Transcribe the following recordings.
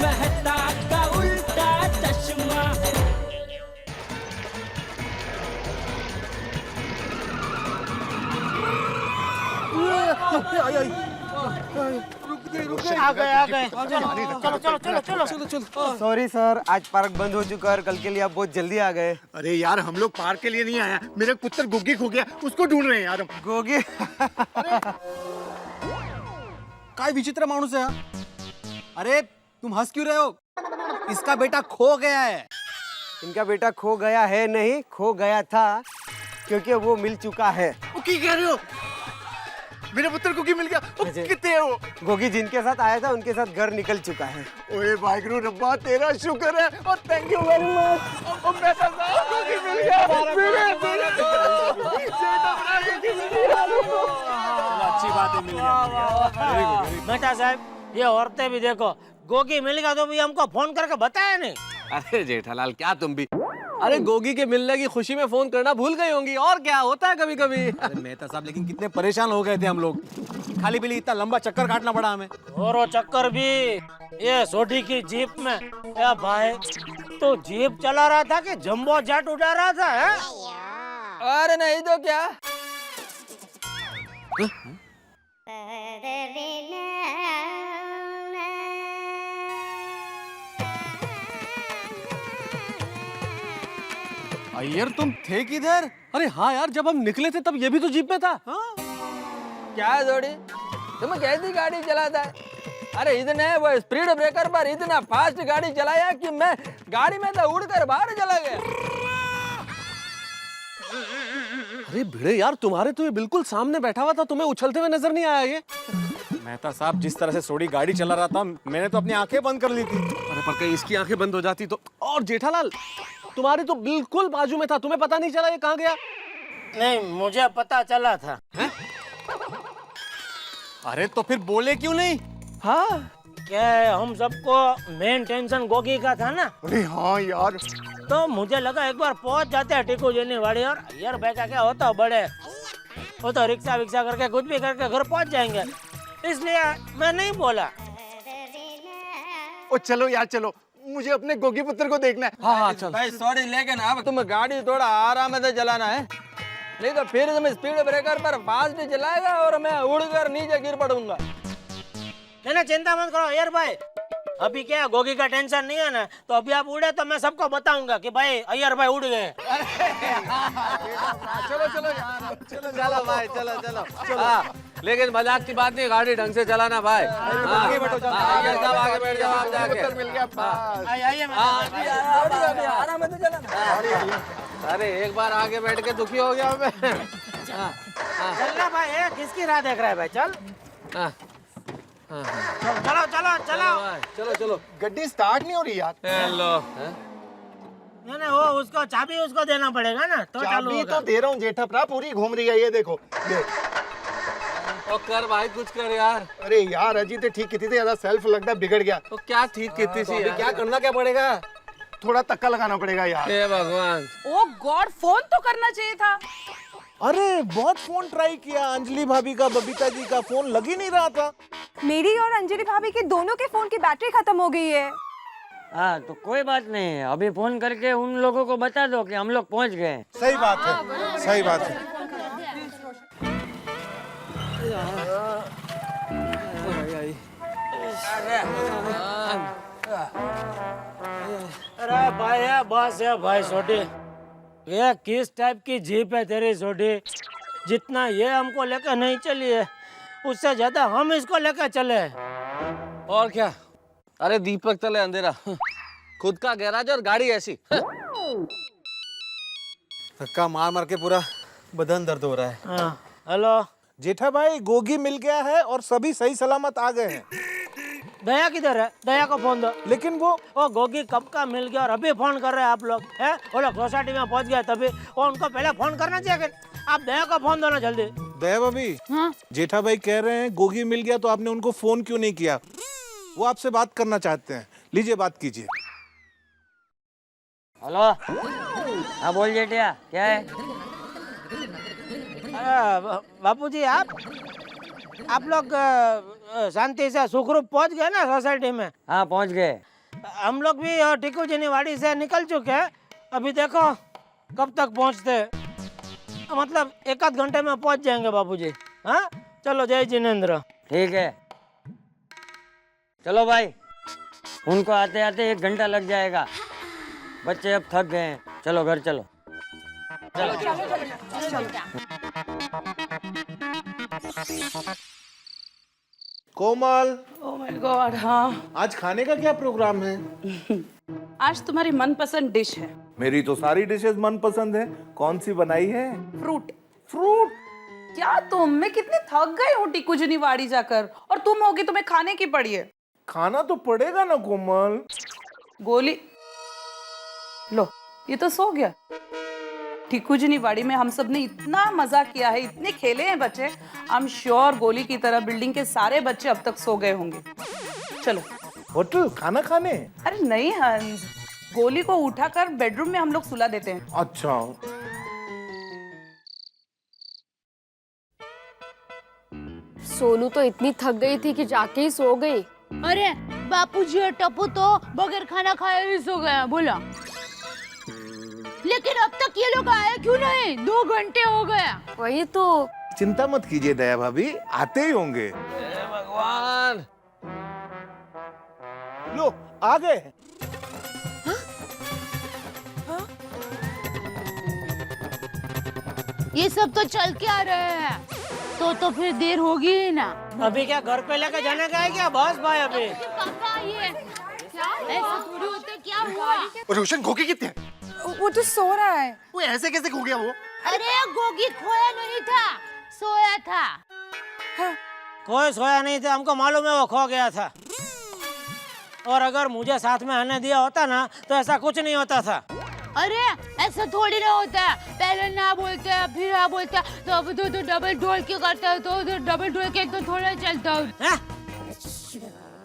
मेहता का उल्टा चश्मा। आ गए। चलो चलो चलो चलो चलो चलो। सॉरी सर, आज पार्क बंद हो चुका है और कल के लिए आप बहुत जल्दी आ गए। अरे यार हम लोग पार्क के लिए नहीं आया, मेरे पुत्र गुग्गी खो गया, उसको ढूंढ रहे हैं यार हम। गोगी काय विचित्र माणूस है हा? अरे तुम हंस क्यों रहे हो? इसका बेटा खो गया है। इनका बेटा खो गया है नहीं, खो गया था, क्योंकि वो मिल चुका है। वो की कह रहे हो? मेरे पुत्र को की मिल गया? वो कितने है वो? गोगी जिनके साथ आया था उनके साथ घर निकल चुका है। ओए वाहिगुरु रब्बा, तेरा शुक्र है और थैंक यू वेरी मच। और मैं को की मिल गया। अच्छी बात है, मिल गया। बेटा साहब, ये औरतें भी देखो, गोगी मिल गया तो भी हमको फोन करके बताया नहीं। अरे जेठालाल, क्या तुम भी, अरे गोगी के मिलने की खुशी में फोन करना भूल गई होंगी, और क्या होता है कभी कभी। अरे मेहता साहब, लेकिन कितने परेशान हो गए थे हम लोग, खाली पीली इतना लंबा चक्कर काटना पड़ा हमें। और वो चक्कर भी ये सोडी की जीप में। ए भाई, तो जीप चला रहा था कि जंबो जेट उड़ा रहा था है? अरे नहीं तो क्या। अय्यर तुम थे किधर? अरे हाँ यार, जब हम निकले थे तब ये भी तो जीप में था। हाँ? क्या जोड़ी, तुम कैसी गाड़ी चलाता है? अरे इतने वो स्पीड ब्रेकर पर इतना फास्ट गाड़ी चलाया कि मैं गाड़ी में तो उड़कर बाहर चला गया। अरे भिड़े यार, तुम्हारे तो ये बिल्कुल सामने बैठा हुआ था, तुम्हें उछलते हुए नजर नहीं आया ये? मेहता साहब, जिस तरह से सोडी गाड़ी चला रहा था, मैंने तो अपनी आंखें बंद कर ली थी। अरे पर कहीं इसकी आंखें बंद हो जाती तो। और जेठालाल, तुम्हारे तो बिल्कुल बाजू में था, तुम्हें पता नहीं चला ये कहाँ गया? नहीं, मुझे पता चला था। अरे तो फिर बोले क्यों नहीं? हाँ, क्या हम सबको मेन टेंशन गोगी का था ना, अरे हाँ यार, तो मुझे लगा एक बार पहुंच जाते हैं टीकू जीनी वाड़ी, और यार बेटा क्या होता बड़े, वो तो रिक्शा विक्शा करके कुछ भी करके घर पहुंच जाएंगे, इसलिए मैं नहीं बोला। ओ चलो यार चलो, मुझे अपने गोगी पुत्र को देखना है। हाँ चल भाई सॉरी, लेकिन अब तुम गाड़ी थोड़ा आराम से चलाना है, नहीं तो फिर तुम स्पीड ब्रेकर पर फास्ट चलाएगा और मैं उड़कर नीचे गिर पड़ूंगा। नहीं, चिंता मत करो यार भाई, अभी क्या गोगी का टेंशन नहीं है ना, तो अभी आप उड़े तो मैं सबको बताऊंगा कि भाई अय्यर भाई उड़ गए। चलो चलो यार, चलो चलो भाई, चलो चलो। हाँ, लेकिन मजाक की बात नहीं, गाड़ी ढंग से चलाना भाई। आगे बैठो, चलो। आगे बैठ जाओ आप जाके। पुत्र मिल गया पास। आइए आराम से चलाना। अरे एक बार आगे बैठ के दुखी हो गया मैं। चलना भाई, किसकी राह देख रहा है भाई, चल चलो चलो चलो। चलो चलो। गड्डी स्टार्ट नहीं हो रही यार। हेलो। नहीं, वो उसको चाबी उसको देना पड़ेगा ना, तो चालू चाबी होगा। तो दे रहा हूँ जेठा भरा, पूरी घूम रही है ये देखो। और कर भाई, कुछ कर यार। अरे यार अजीत ठीक की थी, ज्यादा सेल्फ लगता बिगड़ गया, तो क्या ठीक कितनी सी यार। क्या करना क्या पड़ेगा? थोड़ा तक्का लगाना पड़ेगा यार। हे भगवान। ओ गॉड, फोन तो करना चाहिए था। अरे बहुत फोन ट्राई किया, अंजलि भाभी का, बबीता जी का, फोन लग ही नहीं रहा था। मेरी और अंजलि भाभी के दोनों के फोन की बैटरी खत्म हो गई है। हाँ, तो कोई बात नहीं, अभी फोन करके उन लोगों को बता दो कि हम लोग पहुंच गए। सही बात है, सही बात है। अरे भाई है, बस है भाई सोडी, ये किस टाइप की जीप है तेरी सोडी, जितना ये हमको लेकर नहीं चली है, उससे ज्यादा हम इसको लेकर चले। और क्या, अरे दीपक तले अंधेरा, खुद का गैराज और गाड़ी ऐसी। धक्का मार मार के पूरा बदन दर्द हो रहा है। हाँ, हेलो जेठा भाई, गोगी मिल गया है और सभी सही सलामत आ गए हैं। दया किधर है? दया को फोन दो। लेकिन वो गोगी कब का मिल गया और अभी फोन कर रहे हैं आप लोग हैं? वो लोग सोसाइटी में पहुंच गए तभी, वो उनको पहले फोन करना चाहिए। आप दया को फोन दो ना जल्दी। दया भाभी, जेठा भाई कह रहे हैं गोगी मिल गया तो आपने उनको फोन क्यों नहीं किया? वो आपसे बात करना चाहते हैं, लीजिए बात कीजिए। हेलो, हाँ बोल जेठिया, क्या है? बापूजी, आप लोग शांति से सुखरूप पहुंच गए ना सोसाइटी में? हाँ पहुंच गए। हम लोग भी टीकू जी वाड़ी से निकल चुके हैं। अभी देखो कब तक पहुंचते हैं। मतलब एक आध घंटे में पहुंच जाएंगे बाबूजी। हाँ चलो जय जिनेंद्र। ठीक है चलो भाई, उनको आते आते 1 घंटा लग जाएगा। बच्चे अब थक गए हैं, चलो घर चलो। कोमल, ओह माय गॉड, हाँ आज खाने का क्या प्रोग्राम है? आज तुम्हारी मनपसंद डिश है मेरी तो सारी डिशेस मनपसंद है। कौन सी बनाई है? फ्रूट। फ्रूट? क्या तुम, मैं कितनी थक गई हूँ टीकू वाड़ी जाकर, और तुम होगी तुम्हें खाने की पड़ी है। खाना तो पड़ेगा ना कोमल। गोली लो, ये तो सो गया। टीकू वाड़ी में हम सब ने इतना मजा किया है, इतने खेले हैं बच्चे। आई एम श्योर गोली की तरह बिल्डिंग के सारे बच्चे अब तक सो गए होंगे। चलो होटल खाना खाने? अरे नहीं हंस, गोली को उठाकर बेडरूम में हम लोग सुला देते हैं। अच्छा। सोनू तो इतनी थक गई थी कि जाके ही सो गई। अरे बापूजी और टप्पू तो बगैर खाना खाए ही सो गए, बोला। लेकिन अब तक ये लोग आए क्यों नहीं? 2 घंटे हो गए। वही तो। चिंता मत कीजिए दया भाभी, आते ही होंगे। भगवान, लो आ गए। ये सब तो चल के आ रहे हैं, तो फिर देर होगी ही ना। अभी क्या घर पे लेके जाने का है क्या बॉस भाई? अभी पापा ये क्या ऐसा थोड़ी होता है, क्या हुआ? रोशन गोगी कितने हैं? वो तो सो रहा है। वो ऐसे कैसे खो गया वो? अरे गोगी खोया नहीं था, सोया था। कोई सोया नहीं था, हमको मालूम है वो खो गया था। और अगर मुझे साथ में आने दिया होता ना तो ऐसा कुछ नहीं होता था। अरे ऐसा थोड़ी ना होता है, पहले ना बोलते हैं फिर हाँ बोलते हैं, तो अब तो डबल ढोल के करते हैं, तो डबल ढोल के तो थोड़ा चलता है।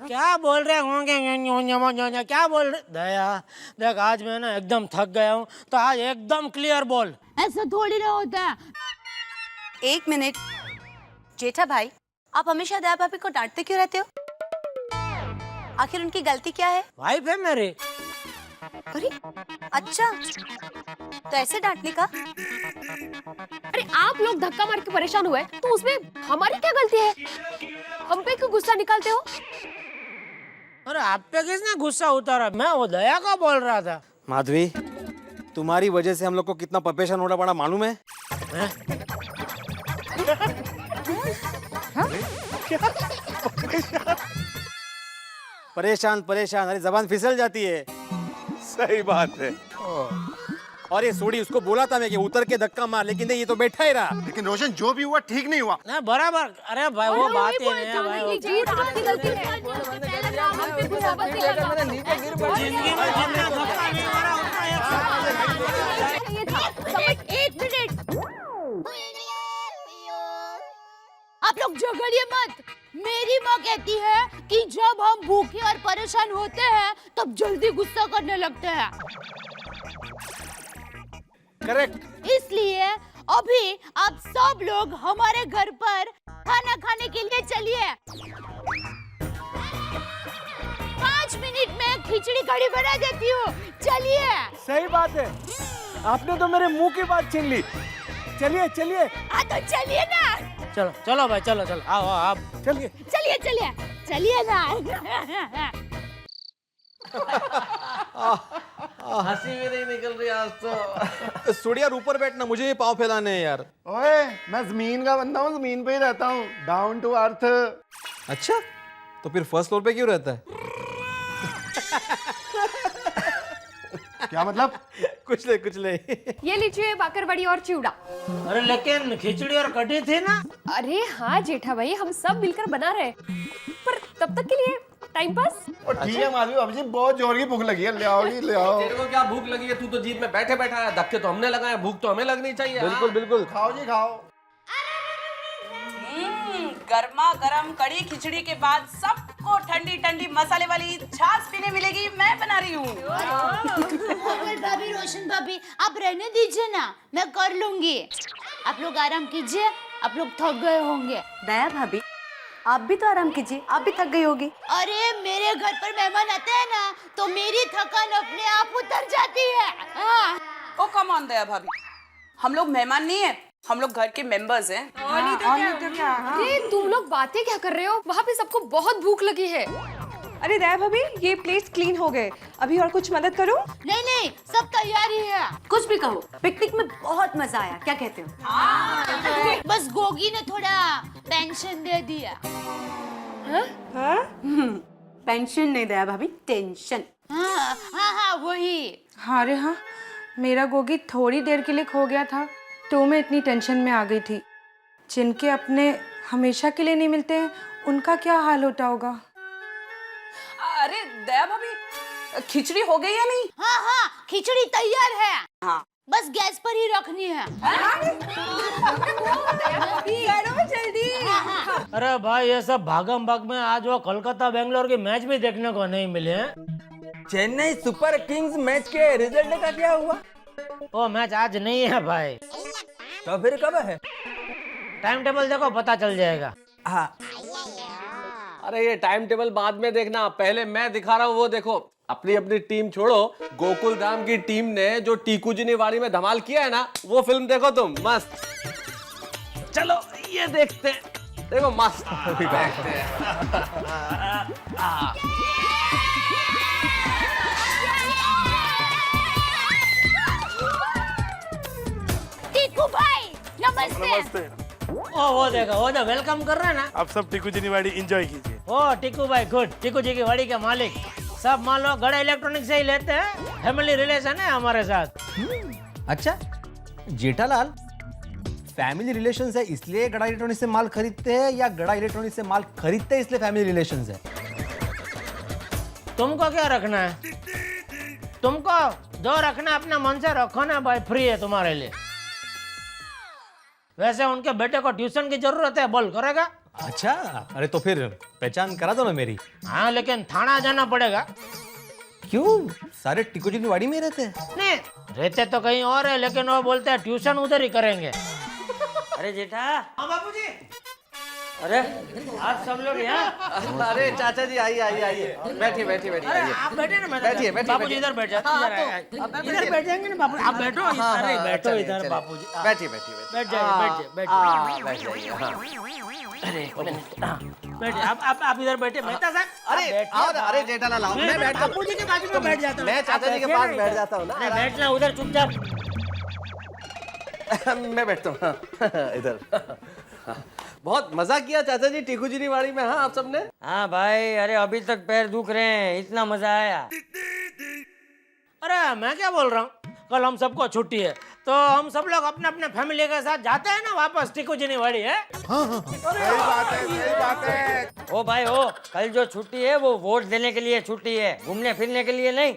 क्या बोल रहे होंगे? क्या बोल रहे? दया देख, आज मैं ना एकदम थक गया हूँ, तो आज एकदम क्लियर बोल। ऐसा थोड़ी ना होता है। 1 मिनट जेठा भाई, आप हमेशा दया भाभी को डांटते क्यों रहते हो? आखिर उनकी गलती क्या है? वाइफ है मेरी। अरे अच्छा, तो ऐसे डांटने का? अरे आप लोग धक्का मार के परेशान हुए तो उसमें हमारी क्या गलती है? हम पे क्यों गुस्सा निकालते हो? अरे आप पे किसने गुस्सा उतारा? मैं वो दया का बोल रहा था। माधवी, तुम्हारी वजह से हम लोग को कितना परेशान होना पड़ा मालूम है? परेशान परेशान, अरे जबान फिसल जाती है। सही बात है। और ये सोडी, उसको बोला था मैं कि उतर के धक्का मार, लेकिन नहीं, ये तो बैठा ही रहा। लेकिन रोशन जो भी हुआ ठीक नहीं हुआ। नहीं बराबर। अरे भाई वो बात ही नहीं है भाई। आपकी गलती है। जिंदगी में जितना धक्का नहीं मारा उतना एक मिनट, आप लोग झगड़िए मत। मेरी माँ कहती है कि जब हम भूखे और परेशान होते हैं तब जल्दी गुस्सा करने लगते हैं। करेक्ट। इसलिए अभी आप सब लोग हमारे घर पर खाना खाने के लिए चलिए। 5 मिनट में खिचड़ी कढ़ी बना देती हूँ, चलिए। सही बात है, आपने तो मेरे मुंह की बात छीन ली। चलिए चलिए। हाँ तो चलिए ना। चलो चलो भाई, चलो चलो, आओ आप चलिए चलिए चलिए चलिए ना। हंसी भी नहीं निकल रही आज तो। सोडी यार, ऊपर बैठना, मुझे ये पाँव फैलाने हैं यार। ओए, मैं जमीन का बंदा हूँ, जमीन पे ही रहता हूँ, डाउन टू अर्थ। अच्छा, तो फिर फर्स्ट फ्लोर पे क्यों रहता है? क्या मतलब? कुछ नहीं। ये लीजिए बाकरवड़ी और चिवड़ा। अरे लेकिन खिचड़ी और कढ़ी थी ना। अरे हाँ जेठा भाई, हम सब मिलकर बना रहे हैं, पर तब तक के लिए टाइम पास। और ठीक है माधवी, अब जी बहुत जोर की भूख लगी है, ले आओ जी ले आओ। तेरे को क्या भूख लगी है? तू तो जीप में बैठे बैठा है, धक्के तो हमने लगाए, भूख तो हमें लगनी चाहिए। बिल्कुल बिल्कुल। खाओ जी खाओ। गर्मा गर्म कड़ी खिचड़ी के बाद सबको ठंडी ठंडी मसाले वाली छाछ पीने मिलेगी। मैं बना रही हूँ। भाभी, रोशन भाभी, आप रहने दीजिए ना, मैं कर लूंगी। आप लोग आराम कीजिए, आप लोग थक गए होंगे। दया भाभी, आप भी तो आराम कीजिए, आप भी थक गई होगी। अरे मेरे घर पर मेहमान आते हैं ना तो मेरी थकान अपने आप उतर जाती है। हाँ। ओ कम ऑन दया भाभी, हम लोग मेहमान नहीं है, हम लोग घर के मेंबर्स हैं। अरे तुम लोग बातें क्या कर रहे हो? वहाँ पे सबको बहुत भूख लगी है। अरे दया भाभी, ये प्लेट्स क्लीन हो गए, अभी और कुछ मदद करूं? नहीं नहीं, सब तैयारी है। कुछ भी कहो, पिकनिक में बहुत मजा आया, क्या कहते हो? बस गोगी ने थोड़ा पेंशन दे दिया। पेंशन नहीं दया भाभी, टेंशन। हाँ हाँ हाँ वही। हाँ रे हाँ, मेरा गोगी थोड़ी देर के लिए खो गया था तो मैं इतनी टेंशन में आ गई थी। जिनके अपने हमेशा के लिए नहीं मिलते हैं उनका क्या हाल होता होगा। अरे दया भाभी, खिचड़ी हो गई या नहीं? हाँ हाँ, खिचड़ी तैयार है। हाँ। बस गैस पर ही रखनी है। जल्दी। अरे भाई ये सब भागम भाग में आज वो कोलकाता बेंगलोर की मैच भी देखने को नहीं मिले हैं। चेन्नई सुपर किंग्स मैच के रिजल्ट का क्या हुआ? वो मैच आज नहीं है भाई। तो फिर कब है? टाइम टेबल देखो, पता चल जाएगा। हाँ। अरे ये टाइम टेबल बाद में देखना, पहले मैं दिखा रहा हूँ वो देखो। अपनी अपनी टीम छोड़ो, गोकुल धाम की टीम ने जो टीकू जिनीवाड़ी में धमाल किया है ना, वो फिल्म देखो तुम, मस्त। चलो ये देखते हैं, देखो मस्त देखते हैं। टीकू भाई नमस्ते। वो देखो, वो जो वेलकम कर रहे हैं ना। आप सब टीकू जी की वाड़ी एंजॉय कीजिए। ओ टीकू भाई गुड। टीकू जी की वाड़ी के मालिक सब मान लो गड़ा इलेक्ट्रॉनिक से ही लेते हैं, फैमिली रिलेशन है हमारे साथ। अच्छा जेठालाल, फैमिली रिलेशन है इसलिए गड़ा इलेक्ट्रॉनिक से माल खरीदते हैं या गड़ा इलेक्ट्रॉनिक से माल खरीदते हैं इसलिए फैमिली रिलेशन है? तुमको क्या रखना है? तुमको जो रखना है अपने मन से रखो ना भाई, फ्री है तुम्हारे लिए। वैसे उनके बेटे को ट्यूशन की जरूरत है, बोल करेगा? अच्छा, अरे तो फिर पहचान करा दो ना मेरी। हाँ लेकिन थाना जाना पड़ेगा। क्यों? सारे टीकू जी की वाड़ी में रहते हैं? नहीं, रहते तो कहीं और है, लेकिन वो बोलते हैं ट्यूशन उधर ही करेंगे। अरे जेठा। हाँ बापूजी। अरे आप सब लोग यहाँ? अरे चाचा जी आइए आइए आइए, बैठिए बैठिए बैठिए। अरे आप बैठे ना, बैठिए बैठिए। बापूजी इधर बैठ जाते, इधर बैठ जाएंगे ना बापू। आप बैठो इधर ही, बैठो इधर बापूजी। बैठिए बैठिए बैठ जाइए, बैठ जाइए। बैठ जाइए। अरे बैठिए, आप इधर बैठे। मेहता साहब अरे आओ ना, अरे जेठालाल आओ, मैं बैठ बापूजी के बाजू में बैठ जाता हूँ। मैं चाचा जी के पास बैठ जाता हूँ ना। नहीं बैठना, उधर चुपचाप। मैं बैठता हूँ इधर। बहुत मजा किया चाचा जी टीकू जिनीवाड़ी में। हाँ आप सबने? हाँ भाई, अरे अभी तक पैर दुख रहे हैं, इतना मजा आया। अरे मैं क्या बोल रहा हूँ, कल हम सबको छुट्टी है तो हम सब लोग अपने अपने फैमिली के साथ जाते हैं ना वापस टीकू जिनीवाड़ी है। सही बात है, सही बात है। ओ भाई ओ, कल जो छुट्टी है वो वोट देने के लिए छुट्टी है, घूमने फिरने के लिए नहीं।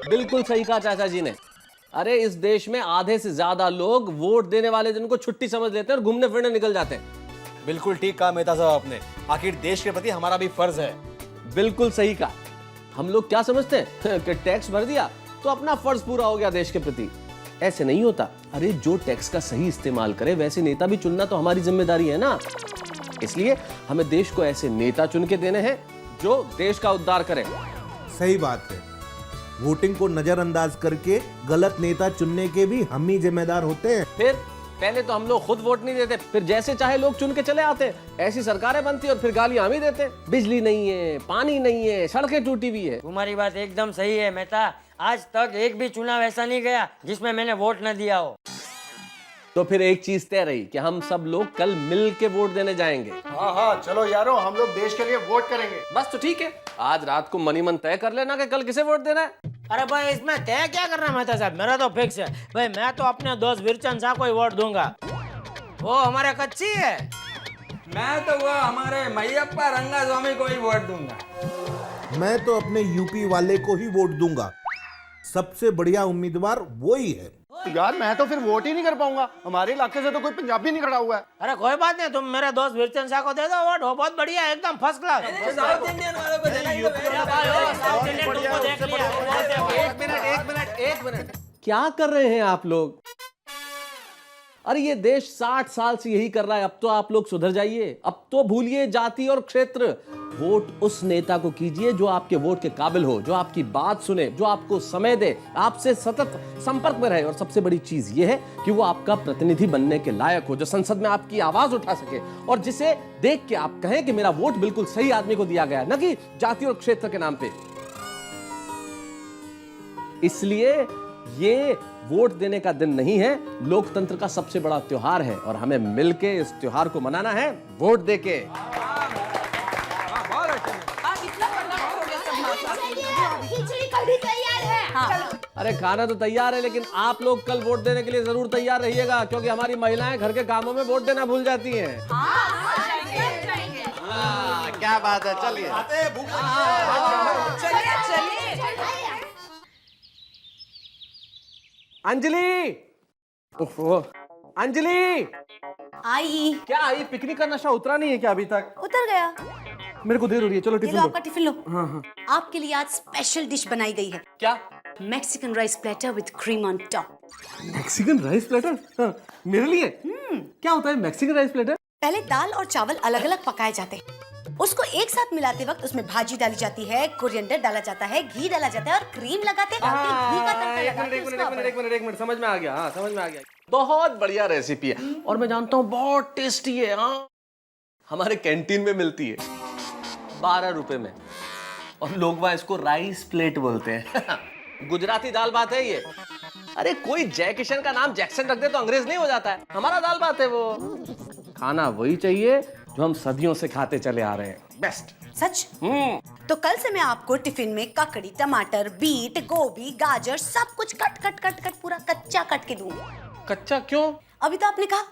बिल्कुल सही कहा चाचा जी ने। अरे इस देश में आधे से ज्यादा लोग वोट देने वाले दिन को छुट्टी समझ लेते हैं और घूमने फिरने निकल जाते हैं। बिल्कुल ठीक कहा मेहता साहब आपने, आखिर देश के प्रति हमारा भी फर्ज है। बिल्कुल सही कहा। हम लोग क्या समझते हैं कि टैक्स भर दिया तो अपना फर्ज पूरा हो गया देश के प्रति। ऐसे नहीं होता। अरे जो टैक्स का सही इस्तेमाल करे वैसे नेता भी चुनना तो हमारी जिम्मेदारी है ना। इसलिए हमें देश को ऐसे नेता चुन के देने हैं जो देश का उद्धार करे। सही बात है। वोटिंग को नजरअंदाज करके गलत नेता चुनने के भी हम ही जिम्मेदार होते हैं। फिर पहले तो हम लोग खुद वोट नहीं देते, फिर जैसे चाहे लोग चुन के चले आते। ऐसी सरकारें बनती और फिर गालियां हम ही देते। बिजली नहीं है, पानी नहीं है, सड़कें टूटी हुई है। तुम्हारी बात एकदम सही है मेहता, आज तक एक भी चुनाव ऐसा नहीं गया जिसमें मैंने वोट न दिया हो। तो फिर एक चीज तय रही कि हम सब लोग कल मिल के वोट देने जाएंगे। हाँ हाँ चलो यारो, हम लोग देश के लिए वोट करेंगे। बस तो ठीक है, आज रात को मनी मन तय कर लेना कि कल किसे वोट देना है। अरे भाई इसमें तय क्या करना मेहता साहब, मेरा तो फिक्स है भाई। मैं तो अपने दोस्त विरचंद शाह को ही वोट दूंगा, वो हमारे कच्ची है। मैं तो वो हमारे मैयप्पा रंगास्वामी को ही वोट दूंगा। मैं तो अपने यूपी वाले को ही वोट दूंगा, सबसे बढ़िया उम्मीदवार वो ही है। यार मैं तो फिर वोट ही नहीं कर पाऊंगा, हमारे इलाके से तो कोई पंजाबी नहीं खड़ा हुआ है। अरे कोई बात नहीं, तुम मेरे दोस्त विरचंद शाह को दे दो वोट, वो बहुत बढ़िया है, एकदम फर्स्ट क्लास। साउथ इंडियन वालों को देना ही तो एक मिनट क्या कर रहे हैं आप लोग? अरे ये देश 60 साल से यही कर रहा है। अब तो आप लोग सुधर जाइए, अब तो भूलिए जाति और क्षेत्र। वोट उस नेता को कीजिए जो आपके वोट के काबिल हो, जो आपकी बात सुने, जो आपको समय दे, आपसे सतत संपर्क में रहे, और सबसे बड़ी चीज ये है कि वो आपका प्रतिनिधि बनने के लायक हो, जो संसद में आपकी आवाज उठा सके और जिसे देख के आप कहें कि मेरा वोट बिल्कुल सही आदमी को दिया गया है, न कि जाति और क्षेत्र के नाम पे। इसलिए ये वोट देने का दिन नहीं है, लोकतंत्र का सबसे बड़ा त्योहार है और हमें मिलके इस त्योहार को मनाना है वोट देके। खिचड़ी कढ़ी तैयार है। हाँ। अरे खाना तो तैयार है, लेकिन आप लोग कल वोट देने के लिए जरूर तैयार रहिएगा, क्योंकि हमारी महिलाएं घर के कामों में वोट देना भूल जाती हैं। क्या बात है, चलिए अंजलि, अंजलि आई। क्या आई? पिकनिक का नशा उतरा नहीं है क्या अभी तक? उतर गया। मेरे को देर हो रही है, चलो ये टिफिन लो दो। आपका टिफिन लो। हाँ हाँ। आपके लिए आज स्पेशल डिश बनाई गई है। क्या? Mexican rice platter with cream on top. Mexican rice platter? हाँ, मेरे लिए? क्या होता है मैक्सिकन राइस प्लेटर? पहले दाल और चावल अलग अलग पकाए जाते हैं, उसको एक साथ मिलाते वक्त उसमें भाजी डाली जाती है, कोरिएंडर डाला जाता है, घी डाला जाता है और क्रीम लगाते हैं। घी का तड़का लगाते हैं। एक मिनट, समझ में आ गया। हाँ, समझ में आ गया। बहुत बढ़िया रेसिपी है और मैं जानता हूँ बहुत टेस्टी है। हाँ, हमारे कैंटीन में मिलती है 12 रुपए में, और लोग वहां इसको राइस प्लेट बोलते हैं। गुजराती दाल बात है ये। अरे कोई जय किशन का नाम जैक्सन रख दे तो अंग्रेज नहीं हो जाता है। हमारा दाल बात है वो। खाना वही चाहिए जो हम सदियों से खाते चले आ रहे हैं। बेस्ट। सच? तो कल से मैं आपको टिफिन में ककड़ी, टमाटर, बीट, गोभी, गाजर सब कुछ कट कट कट कट पूरा कच्चा कट के दूंगी। कच्चा क्यों? अभी तो आपने कहा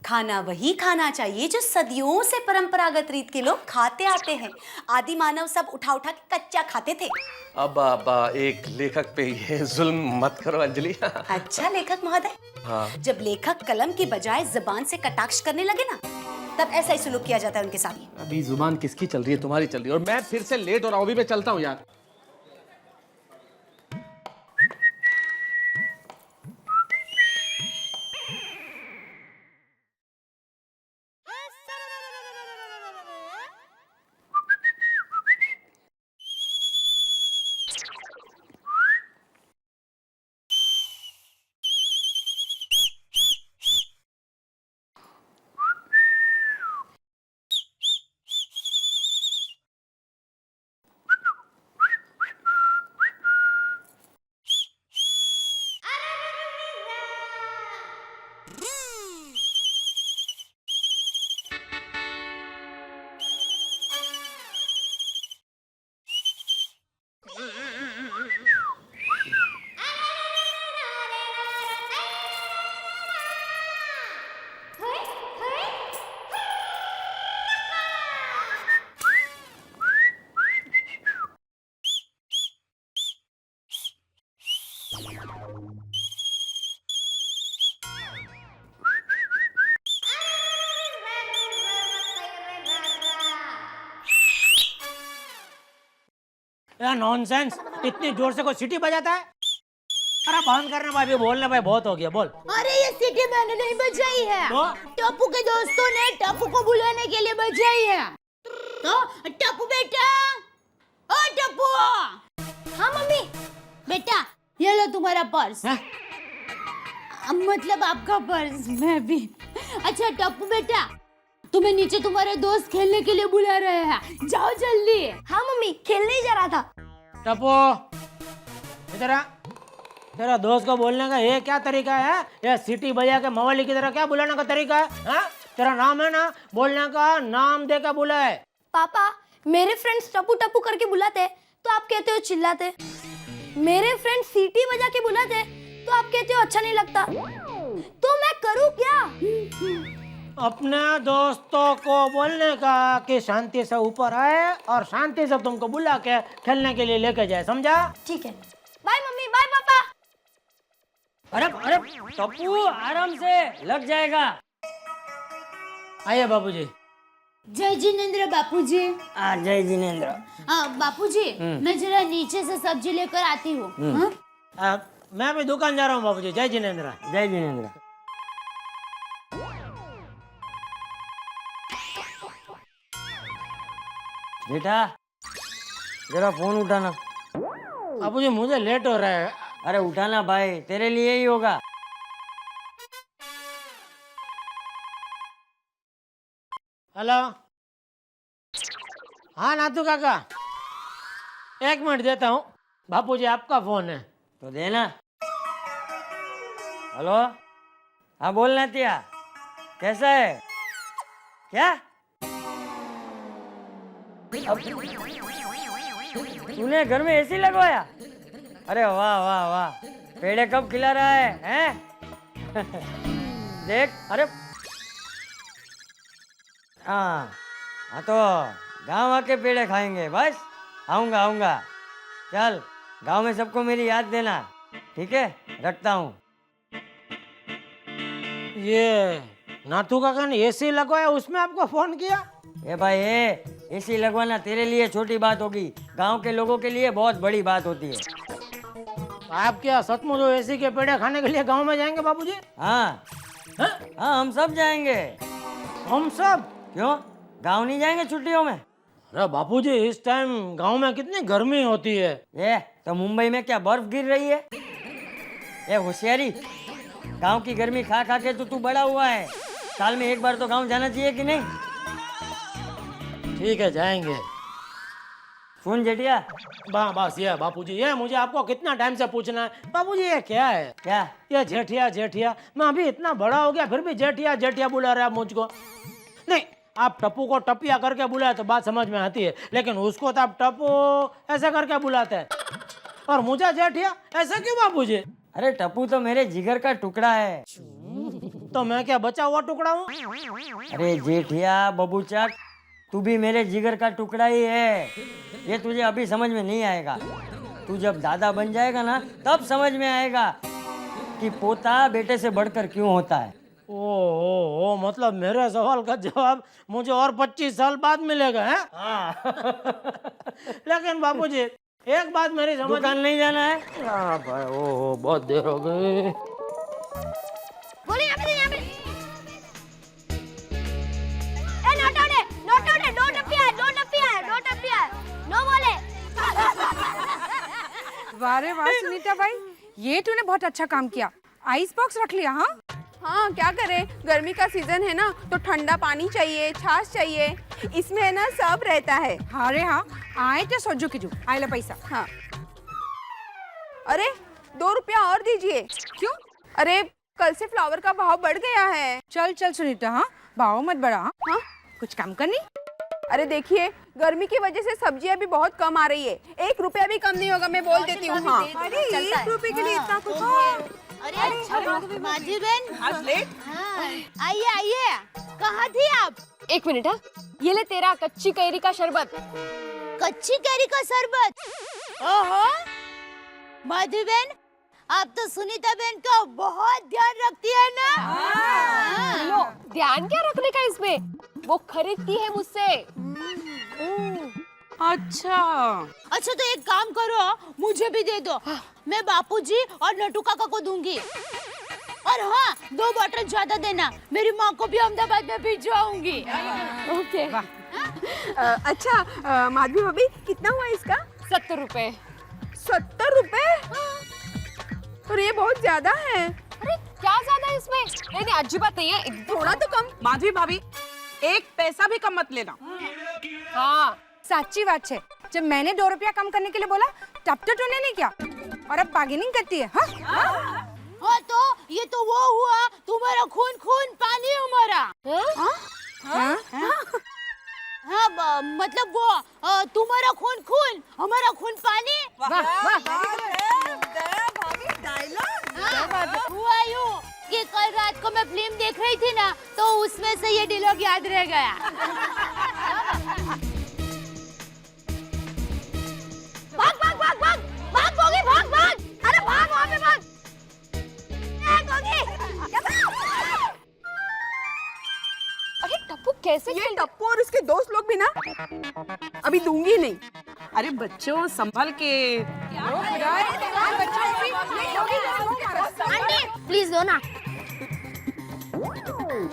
खाना वही खाना चाहिए जो सदियों से परंपरागत रीत के लोग खाते आते हैं। आदि मानव सब उठा उठा के कच्चा खाते थे। अब एक लेखक पे ये जुल्म मत करो अंजलि। अच्छा लेखक महोदय, हाँ। जब लेखक कलम की बजाय जुबान से कटाक्ष करने लगे ना, तब ऐसा ही सुलूक किया जाता है उनके साथ। अभी जुबान किसकी चल रही है? तुम्हारी चल रही है। और मैं फिर से लेट हो रहा हूँ, अभी मैं चलता हूँ यार। यार नॉनसेंस, इतनी जोर से कोई सीटी बजाता है? अरे बंद करना भाई, भी बोलना भाई, बहुत हो गया, बोल। अरे ये सीटी मैंने नहीं बजाई है, तो? टप्पू के दोस्तों ने टप्पू को बुलाने के लिए बजाई है। तो टप्पू बेटा, ओ टप्पू। हाँ मम्मी। बेटा ये लो तुम्हारा पर्स। मतलब आपका पर्स। मैं भी। अच्छा टप्पू बेटा, तुम्हें नीचे तुम्हारे दोस्त खेलने के लिए बुला रहे हैं, जाओ जल्दी। हाँ मम्मी, खेलने ही जा रहा था। टप्पू इधर आ। तेरा दोस्त को बोलने का ये क्या तरीका है? ये सीटी बजा के मवाली की तरह क्या बुलाने का तरीका है? हाँ? तेरा नाम है ना, बोलने का नाम दे के बुलाए। पापा, मेरे फ्रेंड्स टप्पू टप्पू करके बुलाते तो आप कहते हो चिल्लाते। मेरे फ्रेंड सीटी बजा के बुलाते तो आप कहते हो अच्छा नहीं लगता। तो मैं करूँ क्या? अपने दोस्तों को बोलने का कि शांति से ऊपर आए और शांति से तुमको बुला के खेलने के लिए लेके जाए, समझा? ठीक है। बाय मम्मी, बाय पापा। अरे अरे टप्पू, आराम से, लग जाएगा। आइए बाबूजी। जय जिनेंद्र बापूजी। जय जिनेंद्र। बापूजी, मैं जरा नीचे से सब्जी लेकर आती हूँ। मैं भी दुकान जा रहा हूँ बाबूजी। जय जिनेंद्र। जय जिनेंद्र। बेटा जरा फोन उठाना। बापूजी मुझे लेट हो रहा है। अरे उठाना भाई, तेरे लिए ही होगा। हेलो, हाँ नाथू काका, 1 मिनट देता हूँ। बापूजी आपका फोन है। तो देना। हेलो, हाँ बोलना तिया, कैसा है? क्या तूने घर में एसी लगवाया? अरे वाह वाह वाह, पेड़े कब खिला रहा है हैं? देख, अरे हाँ हाँ, तो गांव आके पेड़े खाएंगे। बस आऊँगा आऊँगा। चल, गांव में सबको मेरी याद देना, ठीक है? रखता हूँ। ये नाथू काका ने एसी लगवाया, उसमें आपको फोन किया? ए भाई, एसी लगवाना तेरे लिए छोटी बात होगी, गांव के लोगों के लिए बहुत बड़ी बात होती है। आप क्या सचमुच एसी के पेड़े खाने के लिए गांव में जाएंगे बापूजी? हाँ हाँ, हम सब जाएंगे। हम सब? क्यों, गांव नहीं जाएंगे छुट्टियों में? अरे बापूजी, इस टाइम गांव में कितनी गर्मी होती है। ये तो मुंबई में क्या बर्फ गिर रही है? ये होशियारी, गांव की गर्मी खा खा के तो तू बड़ा हुआ है। साल में 1 बार तो गांव जाना चाहिए कि नहीं? ठीक है, जाएंगे। सुन जेठिया, बस ये बापूजी, ये मुझे आपको कितना टाइम से पूछना है। बापूजी ये क्या है? क्या? ये जेठिया जेठिया, मैं अभी इतना बड़ा हो गया फिर भी जेठिया जेठिया बुला रहे आप मुझको। नहीं, आप टप्पू को टपिया करके बुलाए तो बात समझ में आती है, लेकिन उसको तो आप टप्पू ऐसे करके बुलाते हैं, और मुझे जेठिया ऐसा क्यों बापूजी? अरे टप्पू तो मेरे जिगर का टुकड़ा है। तो मैं क्या बचा हुआ टुकड़ा हूँ? अरे जेठिया बबूचक, तू भी मेरे जिगर का टुकड़ा ही है। ये तुझे अभी समझ में नहीं आएगा। तू जब दादा बन जाएगा ना, तब समझ में आएगा कि पोता बेटे से बढ़कर क्यों होता है। ओ, मतलब मेरे सवाल का जवाब मुझे और 25 साल बाद मिलेगा है? हाँ। लेकिन बापूजी एक बात मेरी समझ, दुकान नहीं जाना है? हाँ भाई, ओहो बहुत देर हो गई। बोले यहाँ पे ए नोट नो बोले। वाह रे वाह सुनीता भाई, ये तूने बहुत अच्छा काम किया। आइस बॉक्स रख लिया? हाँ हाँ, क्या करें, गर्मी का सीजन है ना, तो ठंडा पानी चाहिए, छाछ चाहिए, इसमें है ना सब रहता है। हाँ रे हाँ, आए तो सोचो कि आयला पैसा। हाँ, अरे 2 रुपया और दीजिए। क्यों? अरे कल से फ्लावर का भाव बढ़ गया है। चल चल सुनीता, हाँ भाव मत बढ़ा। हाँ, कुछ काम करनी। अरे देखिए, गर्मी की वजह से सब्जियां भी बहुत कम आ रही है। 1 रुपया भी कम नहीं होगा, मैं बोल देती हूँ। हाँ, अरे 1 रुपए के लिए इतना कुछ? अरे अच्छा माजी बहन, आज लेट। हाँ, आइए आइए, कहाँ थी आप? 1 मिनट। हाँ, ये ले तेरा कच्ची कैरी का शरबत। कच्ची कैरी का शरबत? ओहो माधवी बहन, आप तो सुनीता बहन का बहुत ध्यान रखती है ना? हाँ। लो, ध्यान क्या रखने का इसमें, वो खरीदती है मुझसे। अच्छा अच्छा, तो एक काम करो, मुझे भी दे दो। मैं बापूजी और नटू काका को दूंगी। और हाँ, 2 बॉटल ज्यादा देना, मेरी माँ को भी अहमदाबाद में भिजवाऊंगी। ओके। अच्छा माधवी भाभी, कितना हुआ इसका? 70 रुपए। 70 रुपए? और ये बहुत ज्यादा है। अरे क्या ज्यादा है इसमें? नहीं अजीबात नहीं है, थोड़ा तो कम। माधवी भाभी, 1 पैसा भी कम मत लेना। हाँ, सच्ची बात है, जब मैंने 2 रुपया कम करने के लिए बोला तब तो तूने नहीं किया, और अब बार्गेनिंग करती है। हाँ? हाँ, तो ये तो वो हुआ, तुम्हारा खून खून पानी हमारा। हाँ, मतलब वो तुम्हारा खून खून हमारा खून पानी। हुआ यूं कि कल रात को मैं फिल्म देख रही थी ना, तो उसमें से ये डायलॉग याद रह गया। भाग भाग भाग भाग भाग गोगी, भाग भाग, अरे भाग वहाँ पे भाग। गोगी, अरे टप्पू कैसे? ये टप्पू और उसके दोस्त लोग भी ना, अभी दूंगी नहीं। अरे बच्चों संभल के। आंटी प्लीज दो ना।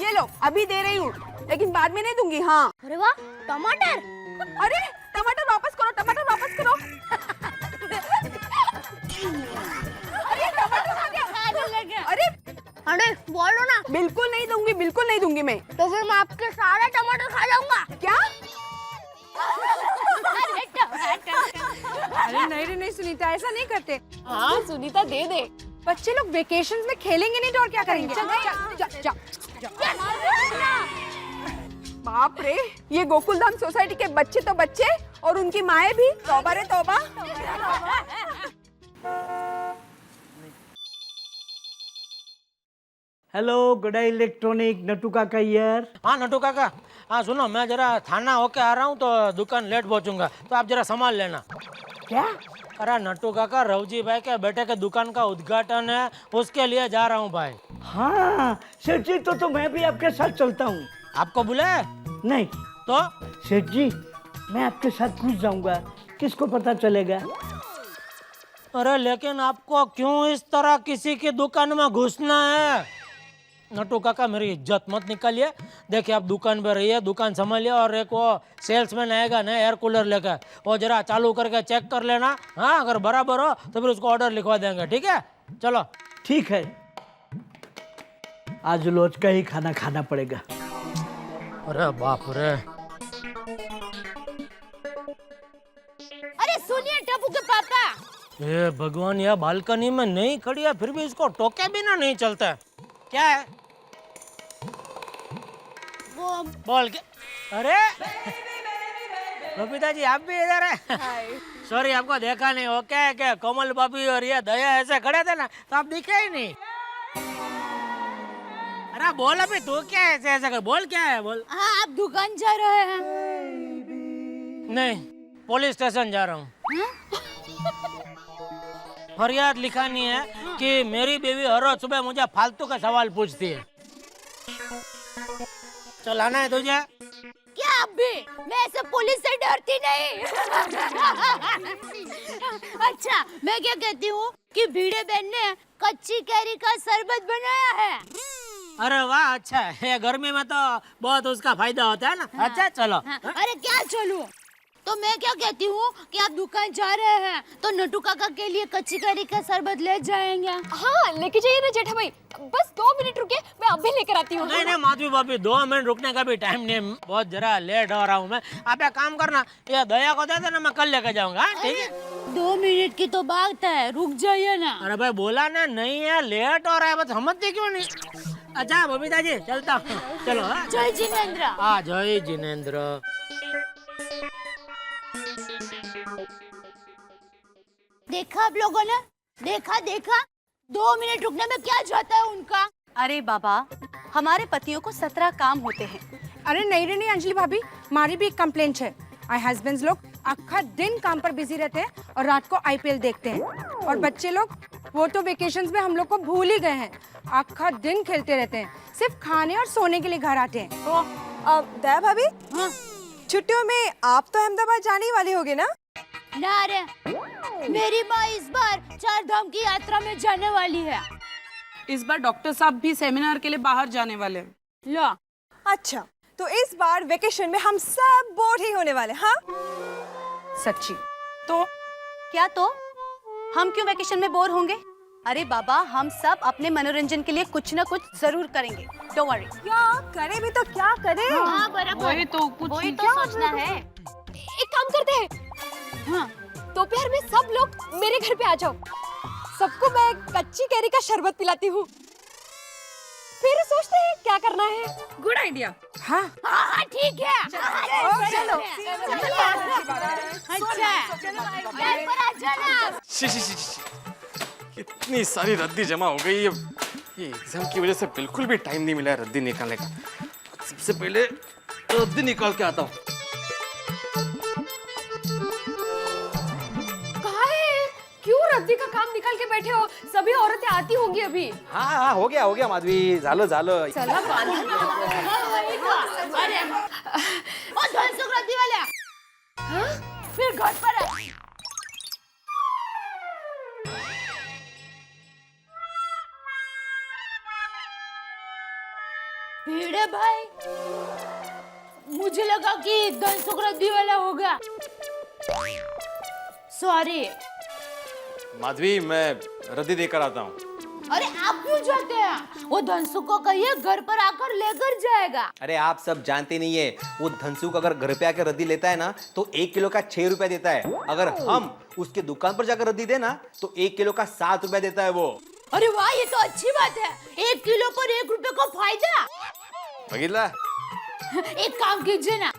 ये लो, अभी दे रही हूँ, लेकिन बाद में नहीं दूंगी। हाँ। अरे वाह, टमाटर। अरे अरे बोलो ना। बिल्कुल नहीं दूंगी, बिल्कुल नहीं दूंगी मैं। तो फिर मैं आपके सारे टमाटर खा जाऊंगा। क्या? अरे नहीं रे नहीं सुनीता, ऐसा नहीं करते। हाँ सुनीता दे दे। बच्चे लोग वेकेशंस में खेलेंगे नहीं तो और क्या करेंगे? बाप रे, ये गोकुलधाम सोसाइटी के बच्चे तो बच्चे और उनकी माएं भी। तौबा रे तौबा। हेलो गड़ा इलेक्ट्रॉनिक, नटू काका हियर। हाँ नटू काका, हाँ सुनो, मैं जरा थाना होके आ रहा हूँ तो दुकान लेट पहुँचूंगा, तो आप जरा संभाल लेना। क्या? अरे नटू काका, रवजी भाई के बेटे के दुकान का उद्घाटन है, उसके लिए जा रहा हूँ भाई। हाँ सेठ जी, तो मैं भी आपके साथ चलता हूँ। आपको बुलाया? नहीं तो सेठ जी, मैं आपके साथ घुस जाऊंगा, किसको पता चलेगा? अरे लेकिन आपको क्यों इस तरह किसी की दुकान में घुसना है? नटू काका मेरी इज्जत मत निकालिए। देखिए आप दुकान पे रहिए, दुकान संभालिए, और एक वो सेल्समैन आएगा ना एयर कूलर लेकर, वो जरा चालू करके चेक कर लेना। हाँ अगर बराबर हो तो फिर उसको ऑर्डर लिखवा देंगे, ठीक है? चलो ठीक है, आज रोज का ही खाना खाना पड़ेगा। अरे बाप रे। अरे सुनिए टप्पू के पापा। ये भगवान, यह बालकनी में नहीं खड़ी है फिर भी इसको टोके बिना नहीं चलता है। क्या है? वो बोल के। अरे बबीता जी, आप भी इधर है? सॉरी आपको देखा नहीं। वो क्या है कि कोमल भाभी और ये दया ऐसे खड़े थे ना, तो आप दिखे ही नहीं। अरे बोल अभी, तू क्या है ऐसे ऐसे बोल, क्या है बोल? हाँ आप दुकान जा रहे हैं? नहीं, पुलिस स्टेशन जा रहा हूँ। फरियाद लिखानी है कि मेरी बीवी हर रोज सुबह मुझे फालतू का सवाल पूछती है। चलाना है तुझे? क्या अब भी? मैं ऐसे पुलिस से डरती नहीं। अच्छा मैं क्या कहती हूँ कि भिड़े बहन ने कच्ची कैरी का शरबत बनाया है। अरे वाह, अच्छा है। ये गर्मी में तो बहुत उसका फायदा होता है ना। हाँ, अच्छा चलो। हाँ, अरे क्या चलूं? तो मैं क्या कहती हूँ कि आप दुकान जा रहे हैं तो नटू काका के लिए कच्ची कैरी का शरबत ले जाएंगे। हाँ लेके जाइए ना जेठा भाई, बस 2 मिनट रुके, मैं अभी लेकर आती हूँ। नहीं माधवी भाभी, 2 मिनट रुकने का भी टाइम नहीं, बहुत जरा लेट हो रहा हूँ मैं। आप एक काम करना, ये दया को दे देना, मैं कल लेके जाऊंगा। ठीक है? 2 मिनट की तो बात है, रुक जाइए ना। अरे भाई बोला ना नहीं है, लेट हो रहा है, बस समझते क्यों नहीं? अच्छा बबीता जी चलता हूँ, चलो। जय जिनेंद्र। हाँ जय जिनेंद्र। देखा आप लोगों ने? देखा 2 मिनट रुकने में क्या जाता है उनका। अरे बाबा, हमारे पतियों को 17 काम होते हैं। अरे नहीं रे नहीं अंजलि भाभी, हमारी भी एक कंप्लेंट है। आई हस्बैंड्स लोग आखा दिन काम पर बिजी रहते हैं और रात को आईपीएल देखते हैं, और बच्चे लोग वो तो वेकेशंस में हम लोग को भूल ही गए हैं। आखा दिन खेलते रहते हैं, सिर्फ खाने और सोने के लिए घर आते हैं। तो दया भाभी, छुट्टियों में आप तो अहमदाबाद जाने ही वाले होगे ना? ना रे, मेरी माँ इस बार 4 धाम की यात्रा में जाने वाली है। इस बार डॉक्टर साहब भी सेमिनार के लिए बाहर जाने वाले हैं। लो। अच्छा, तो इस बार वेकेशन में हम सब बोर ही होने वाले। हाँ सच्ची? तो क्या? तो हम क्यों वेकेशन में बोर होंगे? अरे बाबा, हम सब अपने मनोरंजन के लिए कुछ ना कुछ जरूर करेंगे। Don't worry. क्या करे भी तो क्या करे? हाँ बराबर। वही तो कुछ वही तो सोचना है। एक काम करते हैं, हाँ दोपहर में सब लोग मेरे घर पे आ जाओ, सबको मैं कच्ची कैरी का शरबत पिलाती हूँ, फिर सोचते हैं क्या करना है। Good idea. हाँ हाँ ठीक है। चलो इतनी सारी रद्दी जमा हो गई। ये एग्जाम की वजह से बिल्कुल भी टाइम नहीं मिला है रद्दी निकालने का। सबसे पहले रद्दी निकाल के आता हूँ। क्यों रद्दी का काम निकाल के बैठे हो? सभी औरतें आती होंगी अभी। हाँ हो गया माधवी, झालं चला बांधा। अरे ओ धनसुख रद्दी वाला, फिर घर पर है। भिड़े भाई, मुझे लगा कि धनसुख रद्दी वाला होगा। सॉरी। माधवी, मैं रद्दी देकर आता हूँ। अरे आप क्यों जाते हैं? वो धनसु को कहिए घर पर आकर लेकर जाएगा। अरे आप सब जानते नहीं है, वो धनसुख अगर घर पे आकर रद्दी लेता है ना तो 1 किलो का 6 रुपए देता है। अगर हम उसके दुकान पर जाकर रद्दी देना तो 1 किलो का 7 रुपए देता है वो। अरे वाह, ये तो अच्छी बात है। 1 किलो पर 1 रुपए का फायदा। बघितला? एक काम कीजिए ना,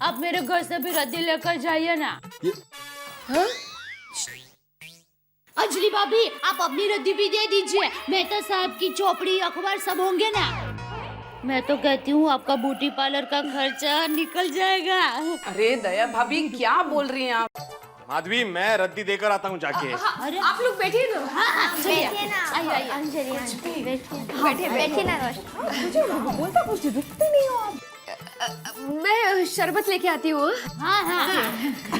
आप मेरे घर से भी रद्दी लेकर जाइए ना। हाँ? अंजलि भाभी, आप अपनी रद्दी भी दे दीजिए। मेहता साहब की चौपड़ी अखबार सब होंगे ना। मैं तो कहती हूँ आपका ब्यूटी पार्लर का खर्चा निकल जाएगा। अरे दया भाभी क्या बोल रही हैं आप? माधवी, मैं रद्दी देकर आता हूँ जाके। अरे आप लोग बैठिए ना। हाँ, बैठिए ना अंजलि, बैठिए ना रोशनी। बोलता कुछ रुकते नहीं हो आप। मैं शरबत लेके आती हूँ। हाँ हाँ।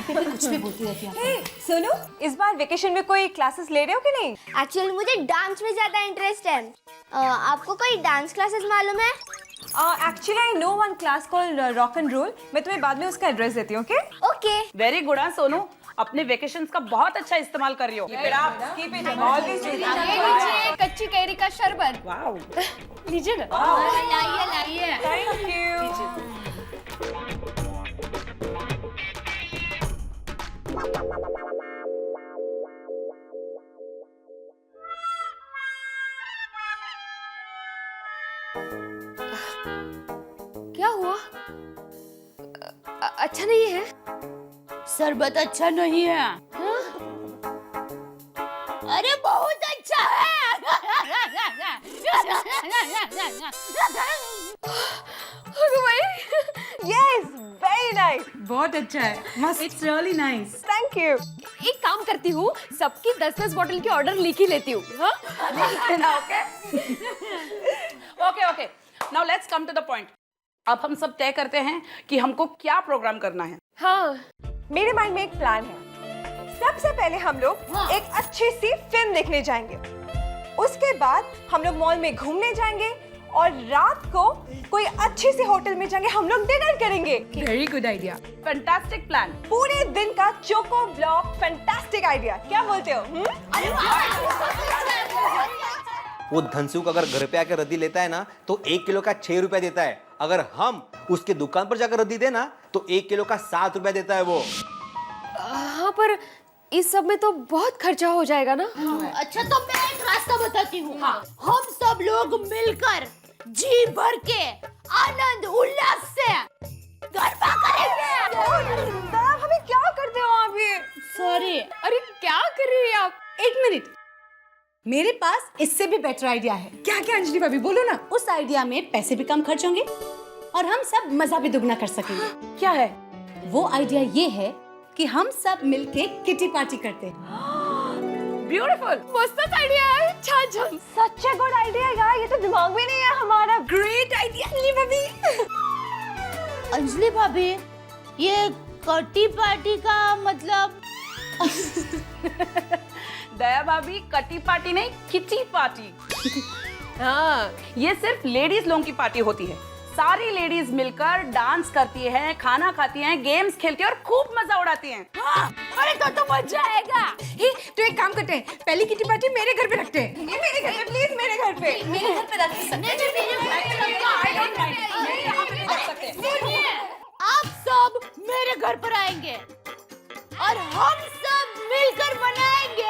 कुछ भी बोलती रहती है। सुनो, इस बार वेकेशन में कोई क्लासेस ले रहे हो कि नहीं? एक्चुअली मुझे डांस में ज्यादा इंटरेस्ट है। आपको कोई डांस क्लासेस मालूम है? Actually I know one class called rock and roll. मैं तुम्हें बाद में उसका एड्रेस देती हूँ। ओके। Very good. हाँ सोनू, अपने वेकेशंस का बहुत अच्छा इस्तेमाल कर रही हो। कच्ची कैरी का शरबत। वाओ, लीजिए ना। लाइए लाइए। Thank you. क्या हुआ? अच्छा नहीं है? शरबत अच्छा नहीं है। हाँ? अरे बहुत अच्छा है। Yes, very nice. बहुत अच्छा है। मस्त, it's really nice. Thank you. एक काम करती हूँ, सबकी 10-10 बोतल की ऑर्डर लिख ही लेती हूँ। Okay okay, now let's come to the point. अब हम सब तय करते हैं कि हमको क्या प्रोग्राम करना है। हाँ, मेरे माइंड में एक प्लान है। सबसे पहले हम लोग एक अच्छी सी फिल्म देखने जाएंगे। उसके बाद हम लोग मॉल में घूमने जाएंगे और रात को कोई अच्छे से होटल में जाएंगे, हम लोग डिनर करेंगे। Very good idea, fantastic plan. पूरे दिन का चोको ब्लॉक, फैंटास्टिक आइडिया। क्या बोलते हो? वो धनसुख अगर घर पे आकर रद्दी लेता है ना तो 1 किलो का 6 रुपए देता है। अगर हम उसके दुकान पर जाकर रद्दी देना तो 1 किलो का 7 रुपए देता है वो। हाँ, पर इस सब में तो बहुत खर्चा हो जाएगा ना। अच्छा, तो मैं एक रास्ता बताती हूँ। हाँ। हम सब लोग मिलकर जी भर के आनंद उल्लास से गरबा करेंगे। हमें क्या करते हो आप ये? सॉरी। अरे क्या कर रही है आप? एक मिनट, मेरे पास इससे भी बेटर आइडिया है। क्या क्या अंजलि भाभी, बोलो ना। उस आइडिया में पैसे भी कम खर्च होंगे और हम सब मजा भी दुगना कर सकेंगे। क्या है वो आइडिया? ये है कि हम सब मिलके किटी पार्टी करते हैं। ब्यूटीफुल, मस्त आइडिया है। छान। सच गुड आइडिया यार, ये तो दिमाग में नहीं है हमारा। ग्रेट आइडिया अंजलि भाभी। अंजलि भाभी, ये कटी पार्टी का मतलब? दया भाभी, कटी पार्टी नहीं, किटी पार्टी। हाँ, ये सिर्फ लेडीज लोगों की पार्टी होती है। सारी लेडीज मिलकर डांस करती हैं, खाना खाती हैं, गेम्स खेलती हैं और खूब मजा उड़ाती हैं। हाँ, अरे तो मजा आएगा। तो एक काम करते हैं, पहली किटी पार्टी मेरे घर पे रखते हैं। ये मेरे घर पे, प्लीज मेरे घर पे। मेरे घर पे रख सकते हैं। आप सब मेरे घर पर आएंगे और हम सब मिलकर मनाएंगे।